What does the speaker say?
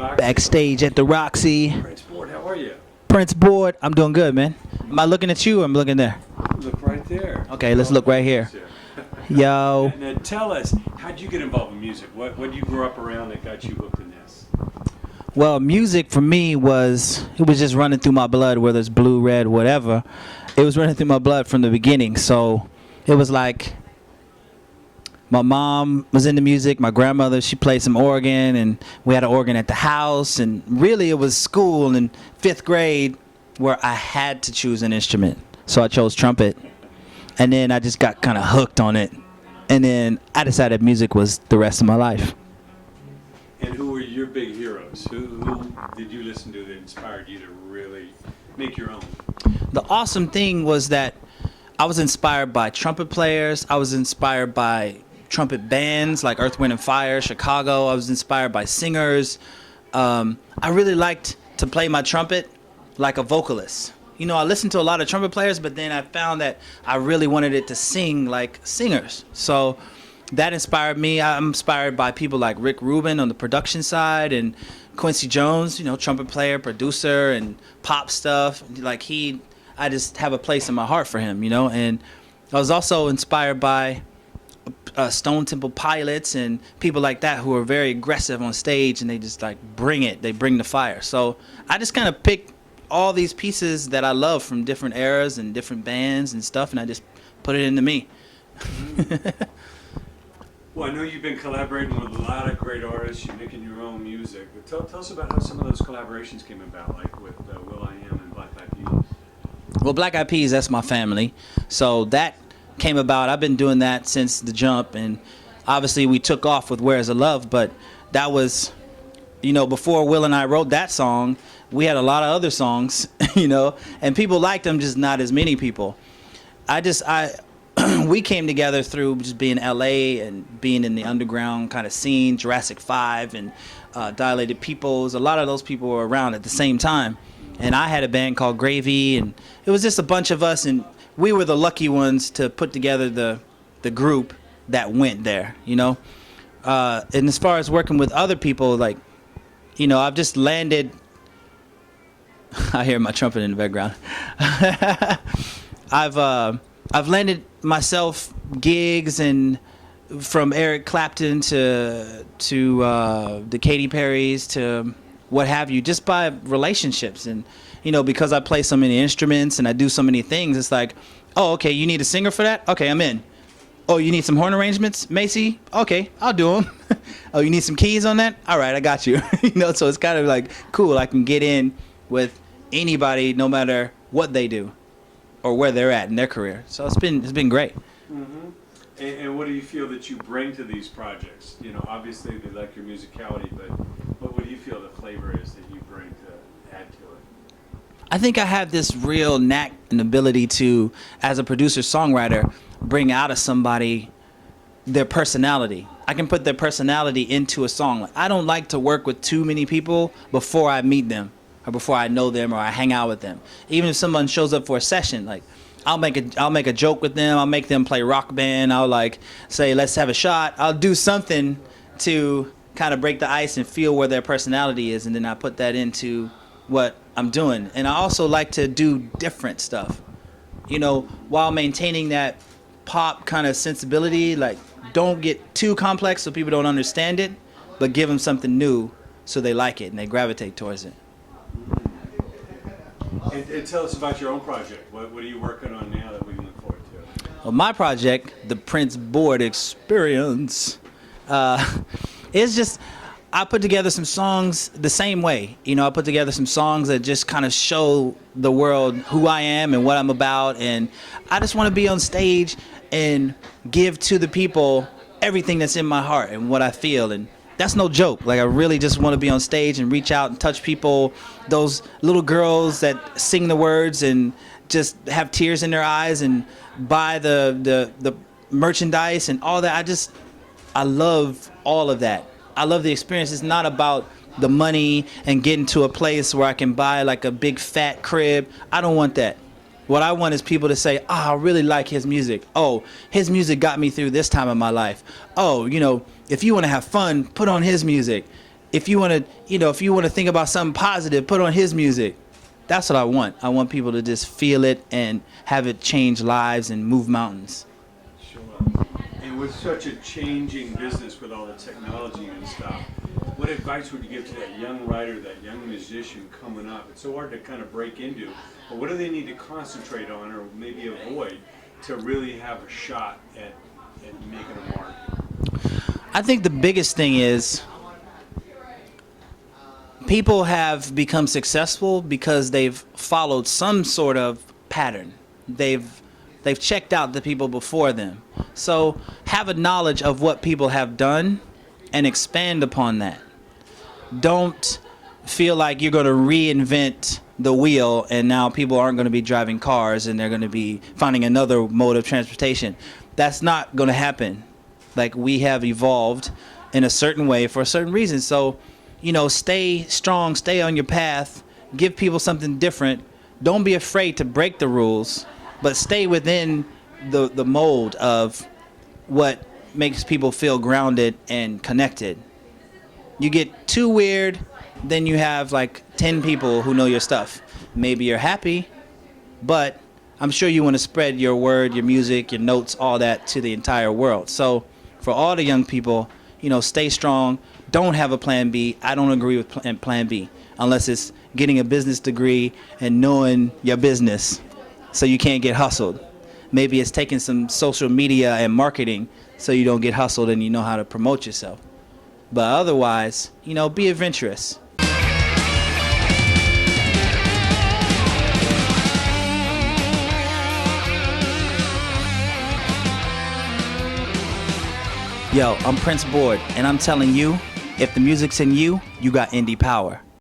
Roxy. Backstage at the Roxy. Printz board, how are you? Printz board. I'm doing good, man. Am I looking at you or I'm looking there? Look right there. Okay, let's look right here. Yo. Now tell us, how'd you get involved in music? What did you grow up around that got you hooked in this? Well, music for me was just running through my blood, whether it's blue, red, whatever. It was running through my blood from the beginning. So it was like my mom was into music. My grandmother, she played some organ, and we had an organ at the house. And really, it was school in 5th grade where I had to choose an instrument. So I chose trumpet. And then I just got kind of hooked on it. And then I decided music was the rest of my life. And who were your big heroes? Who did you listen to that inspired you to really make your own? The awesome thing was that I was inspired by trumpet players. I was inspired by trumpet bands like Earth, Wind & Fire, Chicago. I was inspired by singers. I really liked to play my trumpet like a vocalist. You know, I listened to a lot of trumpet players, but then I found that I really wanted it to sing like singers. So that inspired me. I'm inspired by people like Rick Rubin on the production side and Quincy Jones, you know, trumpet player, producer, and pop stuff. Like I just have a place in my heart for him, you know. And I was also inspired by Stone Temple Pilots and people like that who are very aggressive on stage, and they just like bring it. They bring the fire. So I just kind of picked all these pieces that I love from different eras and different bands and stuff, and I just put it into me. Well, I know you've been collaborating with a lot of great artists. You're making your own music. But tell us about how some of those collaborations came about, like with will.i.am and Black Eyed Peas. Well, Black Eyed Peas, that's my family. So that came about. I've been doing that since the jump, and obviously we took off with Where's the Love, but that was, you know, before Will and I wrote that song, we had a lot of other songs, you know, and people liked them, just not as many people. We came together through just being in LA and being in the underground kind of scene, Jurassic 5 and Dilated Peoples. A lot of those people were around at the same time. And I had a band called Gravy, and it was just a bunch of us, and we were the lucky ones to put together the group that went there, you know. And as far as working with other people, like, you know, I've just landed. I hear my trumpet in the background. I've landed myself gigs, and from Eric Clapton to the Katy Perrys to what have you, just by relationships. And you know, because I play so many instruments and I do so many things, it's like, oh, okay, you need a singer for that? Okay, I'm in. Oh, you need some horn arrangements, Macy? Okay, I'll do them. Oh, you need some keys on that? All right, I got you. You know, so it's kind of like cool. I can get in with anybody, no matter what they do or where they're at in their career. So it's been great. Mm-hmm. And what do you feel that you bring to these projects? You know, obviously they like your musicality, but what do you feel the flavor is that you bring to add to it? I think I have this real knack and ability to, as a producer-songwriter, bring out of somebody their personality. I can put their personality into a song. I don't like to work with too many people before I meet them, or before I know them, or I hang out with them. Even if someone shows up for a session, like I'll make a joke with them. I'll make them play rock band. I'll like say, let's have a shot. I'll do something to kind of break the ice and feel where their personality is, and then I put that into what I'm doing. And I also like to do different stuff, you know, while maintaining that pop kind of sensibility. Like, don't get too complex so people don't understand it, but give them something new so they like it and they gravitate towards it. And tell us about your own project. What are you working on now that we can look forward to? Well, my project, the Printz Board Experience, is just, I put together some songs the same way. You know, I put together some songs that just kind of show the world who I am and what I'm about. And I just want to be on stage and give to the people everything that's in my heart and what I feel. And that's no joke. Like, I really just want to be on stage and reach out and touch people, those little girls that sing the words and just have tears in their eyes and buy the merchandise and all that. I love all of that. I love the experience. It's not about the money and getting to a place where I can buy like a big fat crib. I don't want that. What I want is people to say, oh, I really like his music. Oh, his music got me through this time of my life. Oh, you know, if you want to have fun, put on his music. if you want to think about something positive, put on his music. That's what I want. I want people to just feel it and have it change lives and move mountains. Sure. And with such a changing business with all the technology and stuff, what advice would you give to that young writer, that young musician coming up? It's so hard to kind of break into, but what do they need to concentrate on or maybe avoid to really have a shot at making a mark? I think the biggest thing is people have become successful because they've followed some sort of pattern. They've checked out the people before them. So have a knowledge of what people have done and expand upon that. Don't feel like you're going to reinvent the wheel and now people aren't going to be driving cars and they're going to be finding another mode of transportation. That's not going to happen. Like, we have evolved in a certain way for a certain reason. So, stay strong, stay on your path, give people something different. Don't be afraid to break the rules, but stay within the mold of what makes people feel grounded and connected. You get too weird, then you have like 10 people who know your stuff. Maybe you're happy, but I'm sure you want to spread your word, your music, your notes, all that to the entire world. So for all the young people, stay strong. Don't have a plan B. I don't agree with plan B unless it's getting a business degree and knowing your business so you can't get hustled. Maybe it's taking some social media and marketing so you don't get hustled and you know how to promote yourself. But otherwise, be adventurous. Yo, I'm Printz Board, and I'm telling you, if the music's in you, you got indie power.